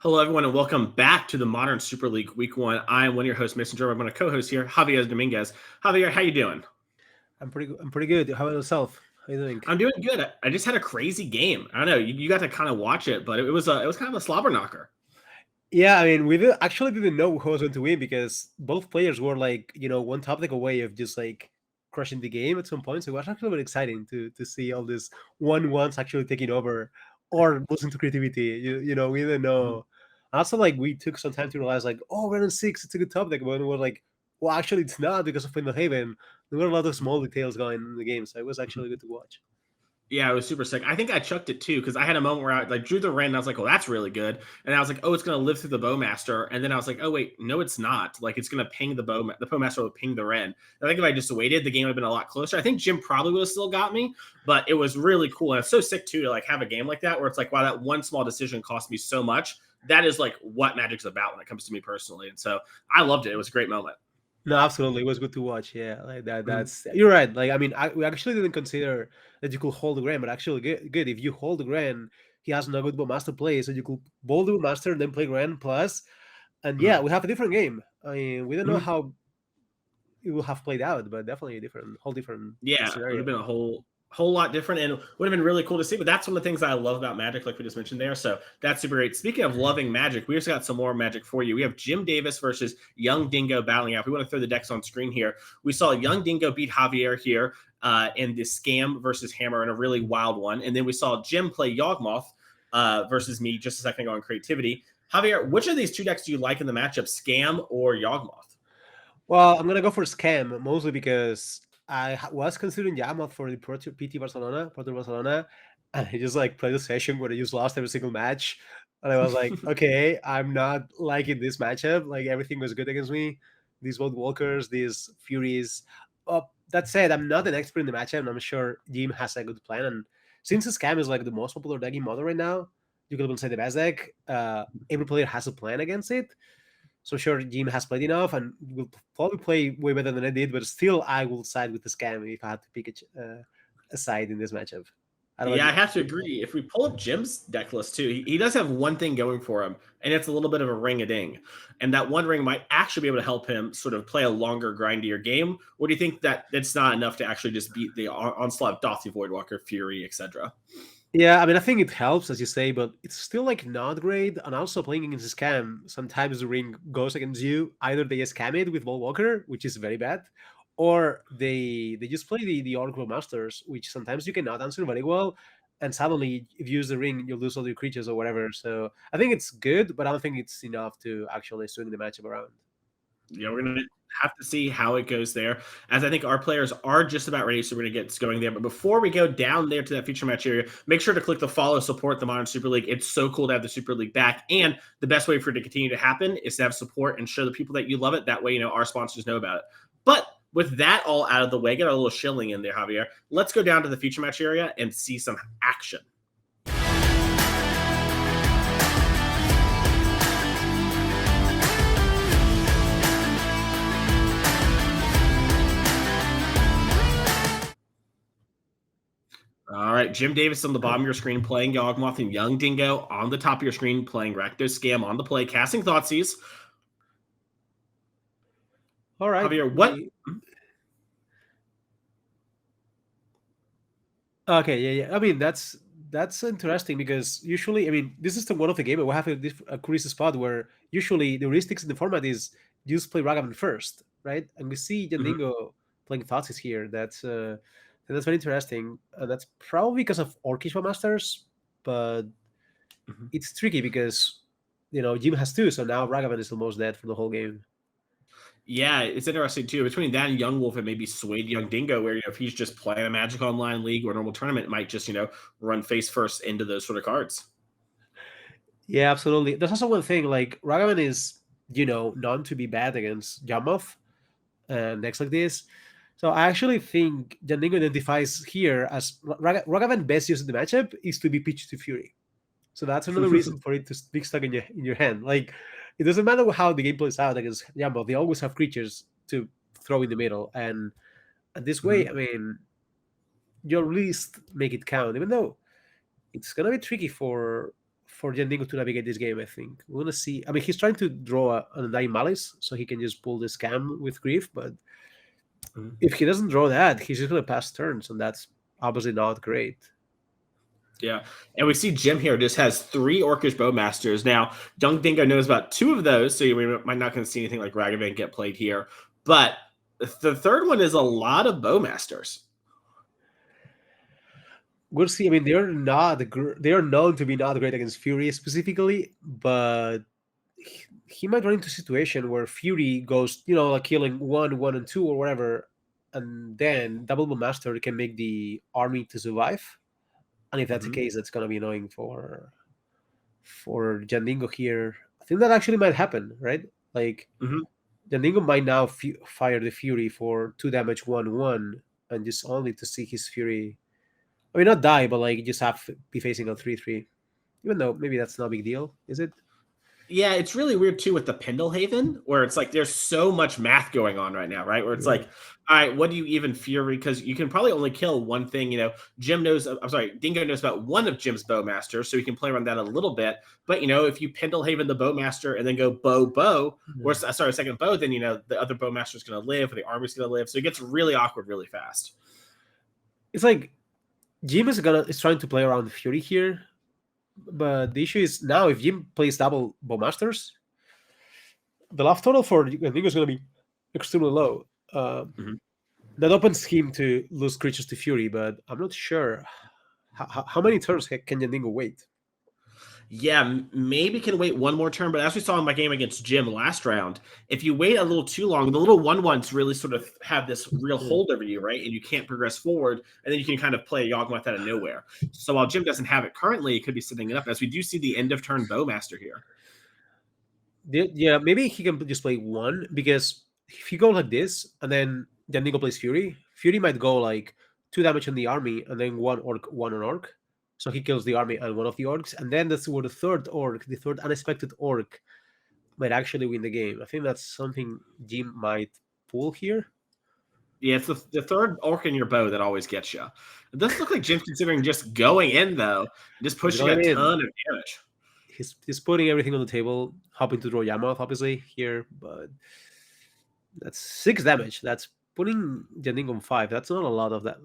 Hello, everyone, and welcome back to the Modern Super League Week 1. I am one of your hosts, Mason Jordan. I'm going to co-host here, Javier Dominguez. Javier, how you doing? I'm pretty good. How about yourself? How you doing? I'm doing good. I just had a crazy game. I don't know. You got to kind of watch it, but it was kind of a slobber knocker. Yeah, I mean, actually didn't know who was going to win because both players were like, one topic away of just like crushing the game at some point. So it was actually very exciting to see all this one ones actually taking over or losing to creativity. We didn't Mhm. know. Also, like we took some time to realize, like, oh, we're on six. It's a good topic, but we're like, well, actually, it's not because of Window Haven. There were a lot of small details going in the game, so it was actually good to watch. Yeah, it was super sick. I think I chucked it too because I had a moment where I like drew the Ren and I was like, "Oh, that's really good." And I was like, "Oh, it's gonna live through the Bowmaster." And then I was like, "Oh wait, no, it's not. Like it's gonna ping the Bowmaster will ping the Ren." I think if I just waited, the game would have been a lot closer. I think Jim probably would have still got me, but it was really cool and it's so sick too to like have a game like that where it's like, wow, that one small decision cost me so much. That is like what Magic's about when it comes to me personally, and so I loved it. It was a great moment. No, absolutely. It was good to watch. Yeah, like that. Mhm. That's you're right. Like I mean, we actually didn't consider that you could hold the grand, but actually, good. If you hold the grand, he has no good master play, so you could bowl the master and then play grand plus. And yeah, Mhm. we have a different game. I mean, we don't know Mhm. how it will have played out, but definitely a whole different Yeah, it would have scenario. been a whole lot different and would have been really cool to see. But that's one of the things I love about Magic, like we just mentioned there. So that's super great. Speaking of loving Magic, we just got some more Magic for you. We have Jim Davis versus Young Dingo battling out. We want to throw the decks on screen here. We saw Young Dingo beat Javier here in the Scam versus Hammer in a really wild one. And then we saw Jim play Yawgmoth versus me just a second ago on Creativity. Javier, which of these two decks do you like in the matchup, Scam or Yawgmoth? Well, I'm gonna go for scam mostly because was considering Yamoth for the PT Barcelona, Porto Barcelona, and I just like played a session where I just lost every single match, and I was like, okay, I'm not liking this matchup. Like everything was good against me. These both walkers, these furies. That said, I'm not an expert in the matchup, and I'm sure Jim has a good plan. And since scam is like the most popular deck in modern right now, you could even say the best deck. Every player has a plan against it. So sure, Jim has played enough and will probably play way better than I did, but still, I will side with the scam if I had to pick a side in this matchup. I don't Yeah, I know. have to agree. If we pull up Jim's deck list too, he does have one thing going for him, and it's a little bit of a ring a ding. And that one ring might actually be able to help him sort of play a longer, grindier game. Or do you think that it's not enough to actually just beat the onslaught of Dothi, Voidwalker, Fury, etc.? Yeah, I mean, I think it helps, as you say, but it's still like not great. And also playing against scam, sometimes the ring goes against you. Either they scam it with Ball Walker, which is very bad, or they just play the Oracle Masters, which sometimes you cannot answer very well. And suddenly, if you use the ring, you lose all your creatures or whatever. So I think it's good, but I don't think it's enough to actually swing the matchup around. Yeah, we're gonna have to see how it goes there, as I think our players are just about ready, so we're gonna get going there. But before we go down there to that feature match area, make sure to click the follow, support the Modern Super League. It's so cool to have the Super League back, and the best way for it to continue to happen is to have support and show the people that you love it. That way, our sponsors know about it. But with that all out of the way, get a little shilling in there, Javier. Let's go down to the feature match area and see some action. All right, Jim Davis on the bottom of your screen playing Yawgmoth and Young Dingo on the top of your screen playing Rakdos Scam on the play, casting Thoughtseize. All right. Javier, what? Okay, yeah, yeah. I mean, that's interesting because usually, I mean, this is the one of the game where we have a curious spot where usually the heuristics in the format is you just play Ragavan first, right? And we see Mhm, Jandingo playing Thoughtseize here. That's very interesting. That's probably because of Orchestra Masters, but mhm. it's tricky because Jim has two, so now Ragavan is almost dead for the whole game. Yeah, it's interesting too. Between that and Young Wolf, and maybe Swayed Young Dingo, where if he's just playing a Magic Online League or normal tournament, it might just run face first into those sort of cards. Yeah, absolutely. There's also one thing like Ragavan is known to be bad against Yamoth decks like this. So I actually think Jandingo identifies here as Ragavan best use in the matchup is to be pitched to Fury. So that's another reason for it to be stuck in your hand. Like it doesn't matter how the game plays out against Yambo, they always have creatures to throw in the middle. And this way, I Mhm. mean, you at least make it count, even though it's gonna be tricky for YungDingo to navigate this game, I think. We're gonna see. I mean, he's trying to draw an Undying Malice so he can just pull the scam with Grief, but if he doesn't draw that, he's just gonna pass turns, and that's obviously not great. Yeah, and we see Jim here just has 3 Orcish Bowmasters. Now, YungDingo knows about 2 of those, so we might not going to see anything like Ragavan get played here. But the third one is a lot of Bowmasters. We'll see. I mean, they are known to be not great against Fury specifically, but he might run into a situation where Fury goes, like killing 1, 1, and 2 or whatever, and then Double Bowmaster can make the army to survive. And if that's the case, that's gonna be annoying for YungDingo here. I think that actually might happen, right? Like YungDingo might now fire the Fury for 2 damage, 1, 1, and just only to see his Fury. I mean, not die, but like just have to be facing a 3/3. Even though maybe that's not a big deal, is it? Yeah, it's really weird too with the Pendlehaven, where it's like there's so much math going on right now, right? Where it's like, all right, what do you even Fury? Because you can probably only kill one thing. Dingo knows about one of Jim's Bowmasters, so he can play around that a little bit. But if you Pendlehaven the Bowmaster and then go or second bow, then the other Bowmaster is going to live, or the army's going to live. So it gets really awkward really fast. It's like Jim is trying to play around Fury here. But the issue is now if Jim plays double Bowmasters, the life total for YungDingo is going to be extremely low. That opens him to lose creatures to Fury, but I'm not sure how many turns can YungDingo wait. Yeah, maybe can wait one more turn, but as we saw in my game against Jim last round, if you wait a little too long, the little 1/1s really sort of have this real hold over you, right? And you can't progress forward, and then you can kind of play Yawgmoth out of nowhere. So while Jim doesn't have it currently, it could be setting it up, as we do see the end of turn Bowmaster here. Yeah, maybe he can just play 1, because if he goes like this, and then YungDingo plays Fury might go like 2 damage on the army, and then 1 orc, 1 on orc. So he kills the army and one of the orcs, and then that's where the third unexpected orc, might actually win the game. I think that's something Jim might pull here. Yeah, it's the third orc in your bow that always gets you. It doesn't look like Jim's considering just going in, though, just pushing a ton of damage. He's putting everything on the table, hoping to draw Yawgmoth, obviously, here, but that's 6 damage. That's putting YungDingo on 5. That's not a lot of that.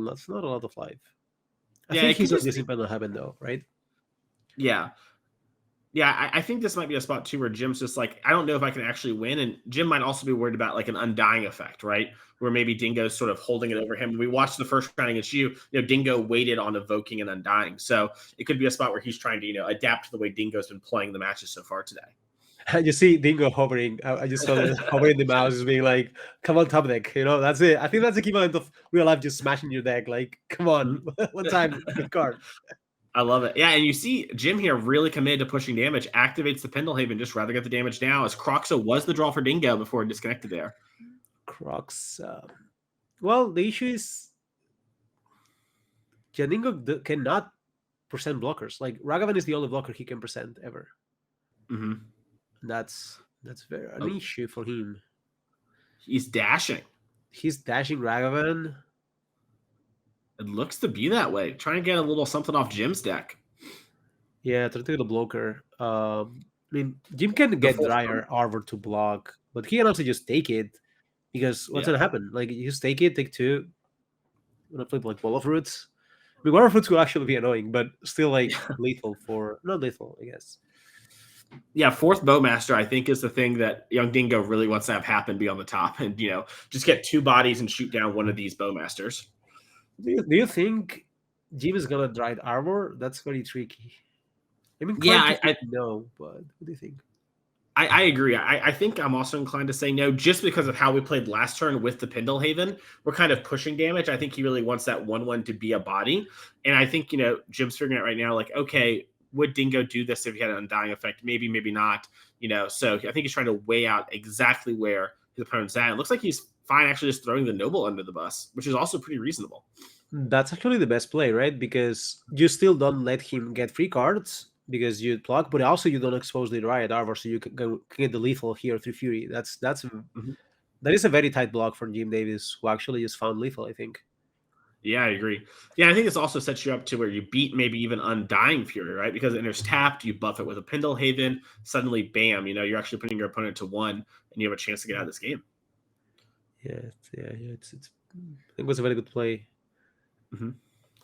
That's not a lot of life. I think he's not using Pendlehaven though, right? Yeah. Yeah, I think this might be a spot too where Jim's just like, I don't know if I can actually win. And Jim might also be worried about like an undying effect, right? Where maybe Dingo's sort of holding it over him. We watched the first round against you. Dingo waited on evoking and undying. So it could be a spot where he's trying to, adapt to the way Dingo's been playing the matches so far today. You see Dingo hovering. I just saw it hovering the mouse, just being like, come on, top deck. That's it. I think that's the equivalent of real life just smashing your deck. Like, come on, one time, good card. I love it. Yeah, and you see Jim here really committed to pushing damage, activates the Pendlehaven, just rather get the damage now, as Croxa was the draw for Dingo before it disconnected there. Croxa. Well, the issue is YungDingo cannot present blockers. Like, Ragavan is the only blocker he can present ever. That's very an issue for him. He's dashing. He's dashing Ragavan. It looks to be that way. Trying to get a little something off Jim's deck. Yeah, trying to get a blocker. I mean, Jim can get Dryer Arbor to block, but he can also just take it, because what's gonna happen? Like, you just take it, take 2. I'm gonna flip like Wall of Roots. I mean, Wall of Roots will actually be annoying, but still like lethal not lethal, I guess. Yeah, 4th Bowmaster, I think, is the thing that YungDingo really wants to have happen, be on the top, and just get 2 bodies and shoot down one of these Bowmasters. Do you think Jim is gonna Dried Arbor? That's very tricky. I mean, I no, but what do you think? I agree. I think I'm also inclined to say no, just because of how we played last turn with the Pendlehaven. We're kind of pushing damage. I think he really wants that 1/1 to be a body, and I think Jim's figuring out right now, like, okay, would Dingo do this if he had an undying effect? Maybe, maybe not. So I think he's trying to weigh out exactly where his opponent's at. It looks like he's fine actually just throwing the Noble under the bus, which is also pretty reasonable. That's actually the best play, right? Because you still don't let him get free cards because you block, but also you don't expose the Riot Arbor, so you can get the lethal here through Fury. That is a very tight block for Jim Davis, who actually just found lethal, I think. Yeah, I agree. Yeah, I think this also sets you up to where you beat maybe even Undying Fury, right? Because Enter's tapped, you buff it with a Pendlehaven, suddenly, bam, you're actually putting your opponent to 1, and you have a chance to get out of this game. Yeah, it's I think it was a very good play. Mm-hmm.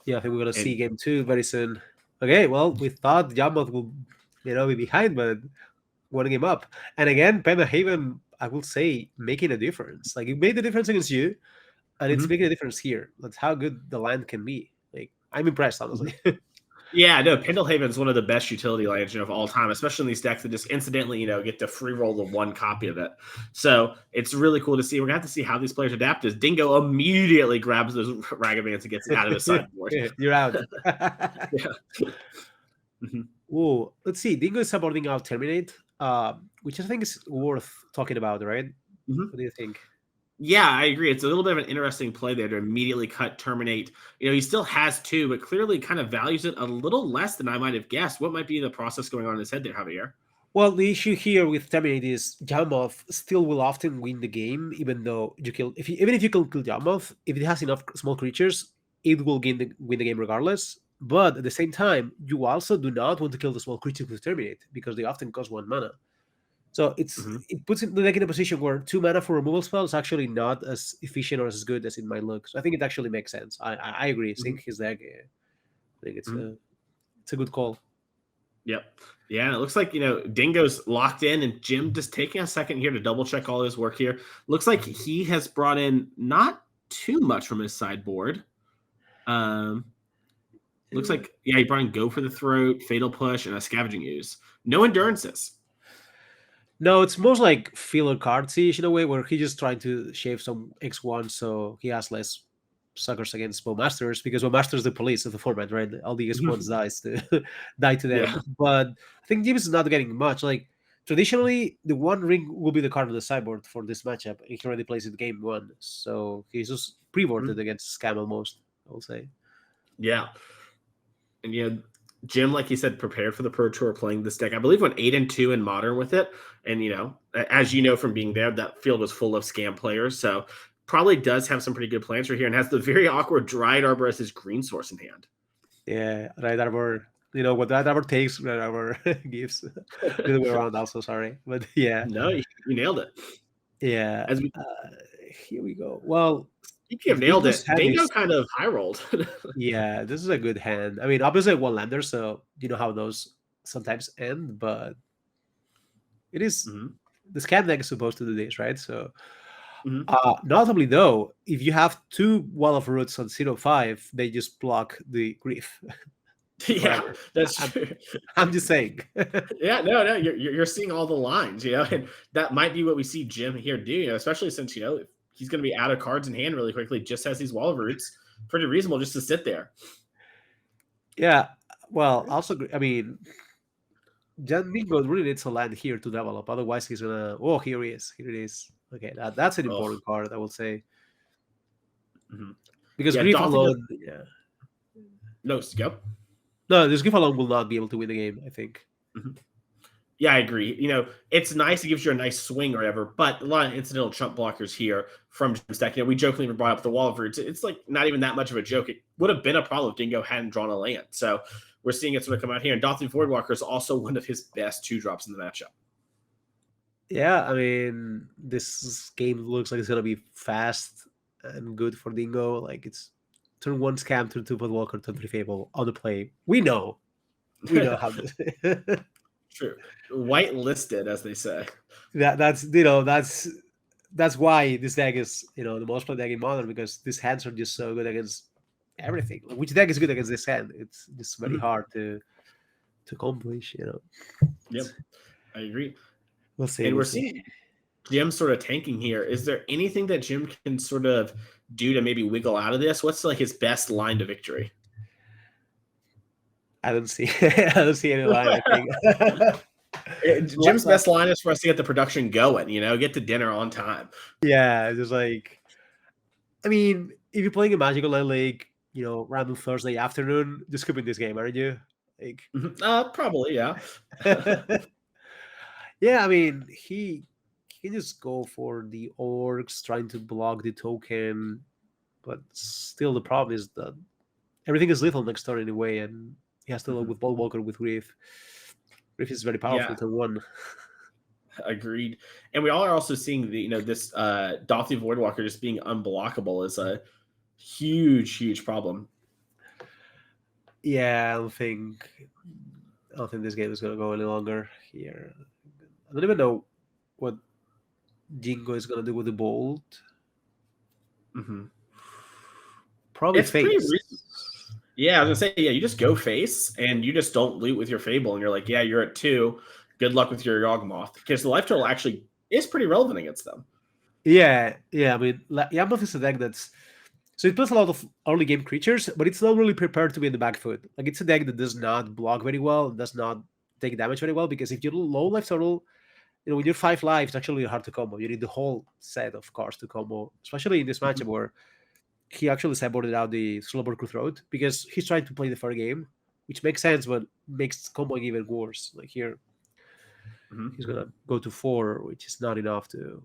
Yeah, I think we're gonna see And game 2 very soon. Okay, well, we thought Jammoth would, be behind, but one game up. And again, Penhaven, I will say, making a difference. Like, it made the difference against you, and it's mm-hmm. making a difference here. That's how good the land can be. Like, I'm impressed, honestly. Yeah, no, Pendlehaven is one of the best utility lands of all time, especially in these decks that just incidentally, get to free roll the 1 copy of it. So it's really cool to see. We're gonna have to see how these players adapt. As Dingo immediately grabs those Ragavans and gets out of his sideboard. You're out. Yeah. Mm-hmm. Oh, let's see. Dingo is supporting out Terminate, which I think is worth talking about, right? Mm-hmm. What do you think? Yeah, I agree. It's a little bit of an interesting play there to immediately cut Terminate. He still has 2, but clearly kind of values it a little less than I might have guessed. What might be the process going on in his head there, Javier? Well, the issue here with Terminate is Jarmoth still will often win the game, even though even if you can kill Jarmoth, if it has enough small creatures, it will win the game regardless. But at the same time, you also do not want to kill the small creatures with Terminate because they often cost 1 mana. So Mm-hmm. it puts the deck in a position where 2 mana for removal spell is actually not as efficient or as good as it might look. So I think it actually makes sense. I agree. Mm-hmm. Sync his deck. I think Mm-hmm. it's a good call. Yep. Yeah, and it looks like, Dingo's locked in, and Jim just taking a second here to double check all his work here. Looks like he has brought in not too much from his sideboard. Looks like, he brought in Go for the Throat, Fatal Push, and a Scavenging Ooze. No Endurances. No, it's most like filler cards-ish in a way, where he just trying to shave some X1 so he has less suckers against Bowmasters, because Bowmasters the police of the format, right? All the X1s die to them. Yeah. But I think Jim is not getting much. Like, traditionally, the One Ring will be the card on the sideboard for this matchup, and he already plays it game 1. So he's just pre-boarded against Scam almost, I will say. Yeah. And, Jim, like he said, prepared for the Pro Tour playing this deck. I believe went 8-2 in Modern with it. And, as you know from being there, that field was full of scam players. So probably does have some pretty good plans right here, and has the very awkward Dryad Arbor as his green source in hand. Yeah, Right Arbor. What Right Arbor takes, Right Arbor gives. The other way around also, sorry. But yeah. No, you nailed it. Yeah. As we Here we go. Well, speaking of nailed it, Dingo kind of high rolled. Yeah, this is a good hand. I mean, obviously one lander, so you know how those sometimes end, but it is the scam deck is supposed to do this, right? So notably though, if you have 2 Wall of Roots on 0/5, they just block the Grief. Yeah, that's true. I'm just saying. Yeah, no, you're seeing all the lines, and that might be what we see Jim here do, especially since he's going to be out of cards in hand really quickly. Just has these Wall of Roots, pretty reasonable just to sit there. Yeah, well, also, I mean, YungDingo really needs to land here to develop. Otherwise, he's gonna. Oh, here he is. Here it is. Okay, that's an important card, I will say. Because Grief alone, yeah. No, go. No, this Grief alone will not be able to win the game, I think. Yeah, I agree. It's nice. It gives you a nice swing or whatever, but a lot of incidental trump blockers here from Jim's deck. We jokingly brought up the Wall of Roots. It's like not even that much of a joke. It would have been a problem if Dingo hadn't drawn a land. So we're seeing it sort of come out here. And Dothry Voidwalker is also one of his best 2-drops in the matchup. Yeah, I mean, this game looks like it's going to be fast and good for Dingo. Like, it's turn 1 Scam, turn 2 Voidwalker, turn 3 Fable on the play. We know how this True. White listed, as they say. That's why this deck is the most played deck in Modern, because these hands are just so good against everything. Which deck is good against this hand? It's just very hard to accomplish. Yep, I agree. We'll see. And we're seeing Jim sort of tanking here. Is there anything that Jim can sort of do to maybe wiggle out of this? What's like his best line to victory? I don't see any line, I think. Jim's best line is for us to get the production going, get to dinner on time. Yeah, just like, I mean, if you're playing a MagicOnline League, random Thursday afternoon, just skipping this game, aren't you? Like, probably, yeah. Yeah, I mean, he can just go for the orcs, trying to block the token. But still, the problem is that everything is lethal next turn anyway, and he has to load with Ball Walker with Grief. Grief is very powerful Yeah. to one. Agreed. And we all are also seeing the this Dauthi Voidwalker just being unblockable is a huge problem. Yeah, I don't think this game is gonna go any longer here. I don't even know what Jingo is gonna do with the Bolt. Mm-hmm. Probably It's pretty face. Yeah, I was gonna say, yeah, you just go face and you just don't loot with your Fable, and you're like, yeah, you're at 2. Good luck with your Yawgmoth, because the life total actually is pretty relevant against them. Yeah. I mean, Yamath is a deck that's so it plays a lot of early game creatures, but it's not really prepared to be in the back foot. Like it's a deck that does not block very well, does not take damage very well, because if you're low life total, when you're 5 lives, it's actually hard to combo. You need the whole set of cards to combo, especially in this matchup where he actually sideboarded out the Slowboard Cutthroat because he's trying to play the fair game, which makes sense, but makes comboing even worse. Like here, he's gonna go to 4, which is not enough to.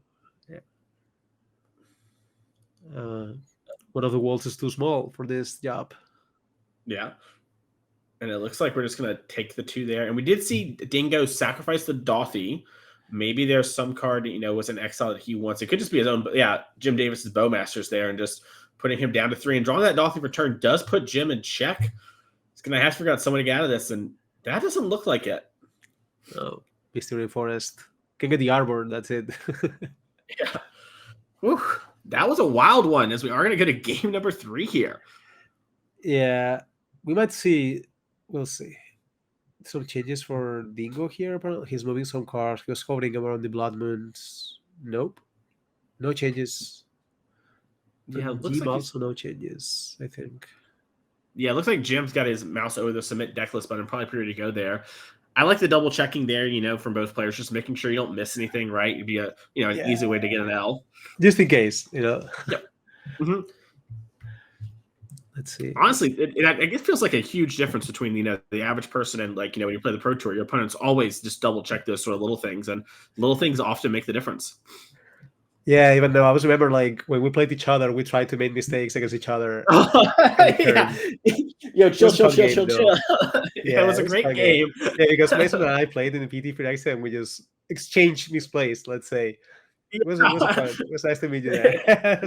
One of the walls is too small for this job. Yeah. And it looks like we're just going to take the 2 there. And we did see Dingo sacrifice the Dauthi. Maybe there's some card, was an exile that he wants. It could just be his own. But yeah, Jim Davis's Bowmaster's there, and just putting him down to 3 and drawing that Dauthi return does put Jim in check. He's going to have to figure out some way to get out of this, and that doesn't look like it. Oh, Mystery Forest. Can get the Arbor, that's it. Yeah. Whew. That was a wild one, as we are going to get a game number 3 here. Yeah, we might see. We'll see. Some changes for Dingo here. Apparently, he's moving some cards. He was hovering around the Blood Moons. Nope, no changes. Yeah, it looks Jim like also no changes, I think. Yeah, it looks like Jim's got his mouse over the submit decklist button, probably pretty ready to go there. I like the double checking there, from both players, just making sure you don't miss anything, right? It'd be an easy way to get an L. Just in case, Yep. Mm-hmm. Let's see. Honestly, it feels like a huge difference between the average person and when you play the Pro Tour, your opponents always just double check those sort of little things, and little things often make the difference. Yeah, even though I was remember when we played each other, we tried to make mistakes against each other. Yeah. Yo, chill. Yeah, it was a great game. Yeah, because Mason and I played in the PT for next time, we just exchanged misplays, let's say. It was fun. It was nice to meet you there.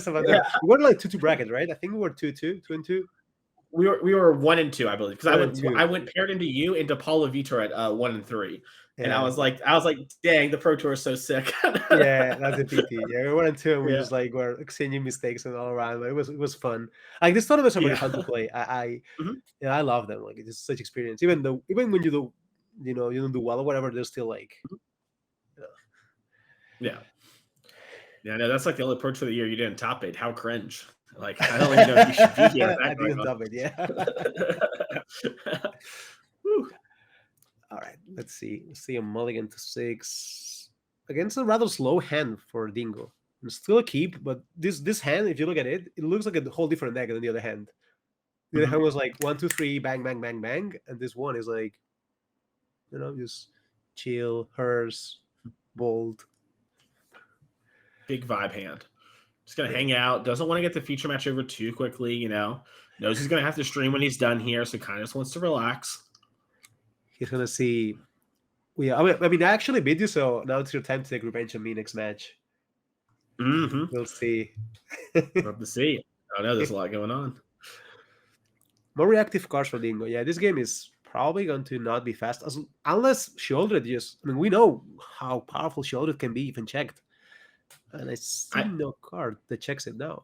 We were like 2-2 bracket, right? I think we were 2-2, 2-2. We were 1-2, I believe, because I went paired into you into Paulo Vitor at 1-3, and I was like, dang, the Pro Tour is so sick. Yeah, that's a PT. Yeah, we 1-2, and we just were exchanging mistakes and all around. But it was fun. Like these tournaments are really fun to play. I love them. Like it's such experience. Even when you do, you don't do well or whatever, they're still like, Yeah, no, that's like the only Pro Tour of the year you didn't top 8. How cringe! Like I don't even know if you should be here. I didn't top it. Yeah. All right, let's see. Let's see a mulligan to 6 against a rather slow hand for Dingo. It's still a keep, but this hand, if you look at it, it looks like a whole different deck than the other hand. The other hand was like 1, 2, 3, bang, bang, bang, bang, and this one is like, just chill, hers, bold. Big vibe hand. Just gonna hang out. Doesn't want to get the feature match over too quickly. Knows he's gonna have to stream when he's done here, so kind of just wants to relax. He's gonna see. Yeah, I mean, I actually beat you, so now it's your time to take revenge on me next match. We'll see. Love to see. I know there's a lot going on. More reactive cards for Dingo. Yeah, this game is probably going to not be fast unless Shieldred we know how powerful Shieldred can be even checked. And I see no card that checks it now.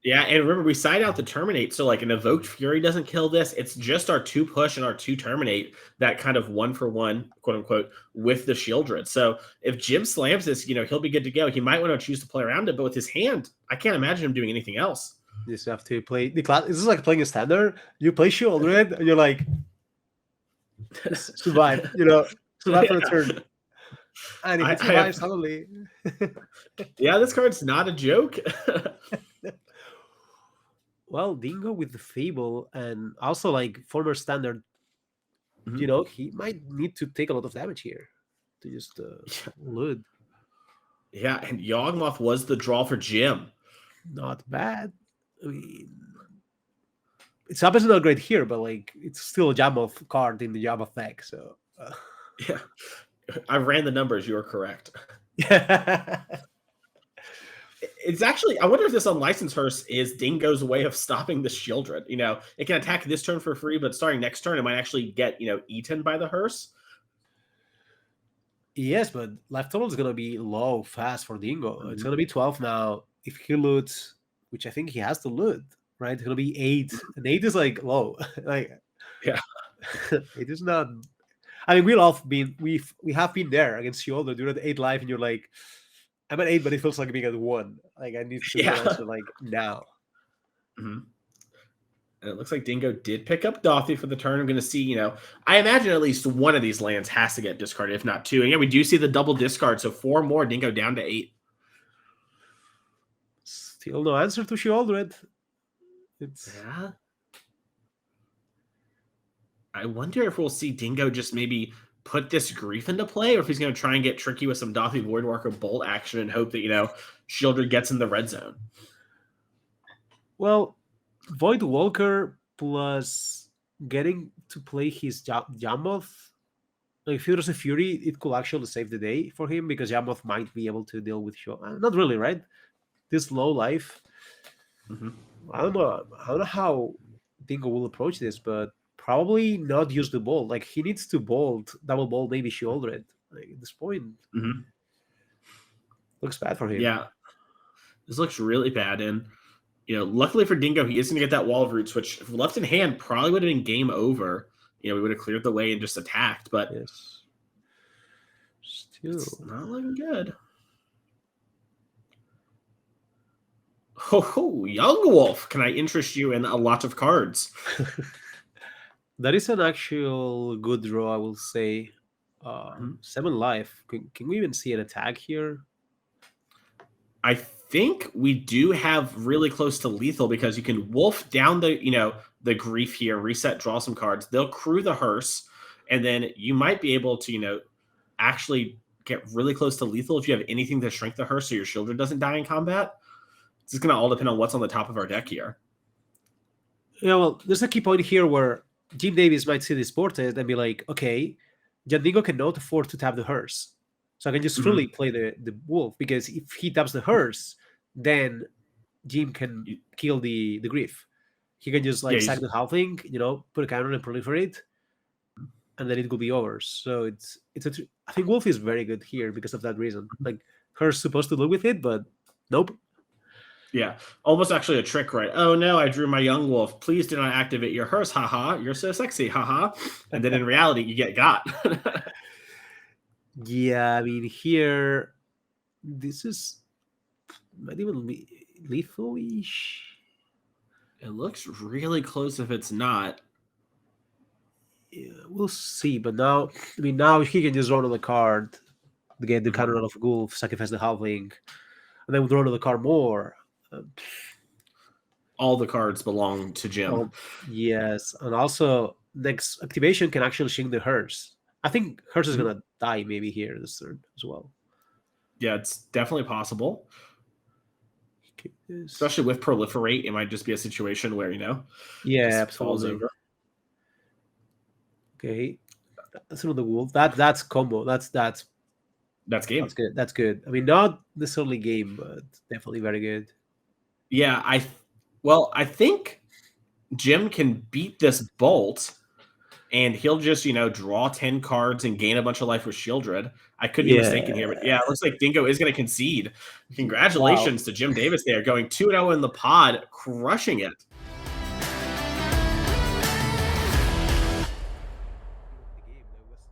Yeah, and remember, we side out the Terminate, so like an Evoked Fury doesn't kill this. It's just our 2 push and our 2 Terminate that kind of 1-for-1, quote unquote, with the Shieldred. So if Jim slams this, he'll be good to go. He might want to choose to play around it, but with his hand, I can't imagine him doing anything else. You just have to play the class. This is like playing a standard. You play Shieldred, and you're like, survive, survive for a turn. And if it survives, suddenly. Yeah, this card's not a joke. Well, Dingo with the Fable and also like former standard, he might need to take a lot of damage here to just loot. Yeah, and Yawgmoth was the draw for Jim. Not bad. I mean, it's obviously not great here, but like it's still a Jamoth card in the Jamoth deck. So Yeah, I ran the numbers. You are correct. yeah. It's actually, I wonder if this unlicensed Hearse is Dingo's way of stopping the Shieldred. You know, it can attack this turn for free, but starting next turn, it might actually get, eaten by the Hearse. Yes, but life total is gonna be low fast for Dingo. It's Mhm. gonna be 12 now. If he loots, which I think he has to loot, right? It's gonna be 8. And 8 is like low. Like Yeah. it is not. I mean, we have been there against Shioldo. You're at 8 life, and you're like, I'm at 8, but it feels like being at 1. Like I need to get an Yeah. answer like now. Mhm. And it looks like Dingo did pick up Dothi for the turn. I'm going to see, I imagine at least one of these lands has to get discarded, if not 2. And yeah, we do see the double discard. So 4 more, Dingo down to 8. Still no answer to Shieldred. Yeah. I wonder if we'll see Dingo just maybe put this Grief into play, or if he's going to try and get tricky with some Dothi Voidwalker Bolt action and hope that, Shieldred gets in the red zone. Well, Voidwalker plus getting to play his Jamoth. Like if he was a Fury, it could actually save the day for him because Jamoth might be able to deal with Show. Not really, right? This low life. Mm-hmm. I don't know how Dingo will approach this, but probably not use the bolt. Like he needs to double bolt, maybe Shieldred. Like at this point, looks bad for him. Yeah, this looks really bad. And luckily for Dingo, he is going to get that Wall of Roots, which if left in hand probably would have been game over. We would have cleared the way and just attacked, but yes, still it's not looking good. Oh, Young Wolf, can I interest you in a lot of cards? That is an actual good draw, I will say. 7 life. Can we even see an attack here? I think we do have really close to lethal because you can wolf down the Grief here, reset, draw some cards. They'll crew the Hearse, and then you might be able to, actually get really close to lethal if you have anything to shrink the Hearse so your Shieldred doesn't die in combat. It's just going to all depend on what's on the top of our deck here. Yeah, well, there's a key point here where Jim Davis might see this board test and be like, okay, YungDingo cannot afford to tap the Hearse. So I can just fully play the Wolf, because if he taps the Hearse, then Jim can kill the Grief. He can just sack the Halfling, put a counter and proliferate, and then it will be over. So I think Wolf is very good here because of that reason. Like Hearse supposed to look with it, but nope. Yeah, almost actually a trick, right? Oh no, I drew my Young Wolf. Please do not activate your Hearse, haha. You're so sexy, haha. And then in reality, you get got. Yeah, I mean here, this is might even be lethal-ish. It looks really close if it's not. Yeah, we'll see. But now, now he can just draw another card to get the counter of Gulf, sacrifice the Halfling, and then we'll draw another card more. All the cards belong to Jim. Yes, and also next activation can actually shrink the Hearse. I think Hearse is gonna die maybe here this turn as well. Yeah, it's definitely possible. Especially with Proliferate, it might just be a situation where, yeah, absolutely. Falls over. Okay. That's another Wolf. That's combo. That's game. That's good. I mean, not necessarily game, but definitely very good. Yeah, I think Jim can beat this Bolt, and he'll just, draw 10 cards and gain a bunch of life with Shieldred. I could be mistaken here, but yeah, it looks like Dingo is going to concede. Congratulations to Jim Davis there, going 2-0 in the pod, crushing it.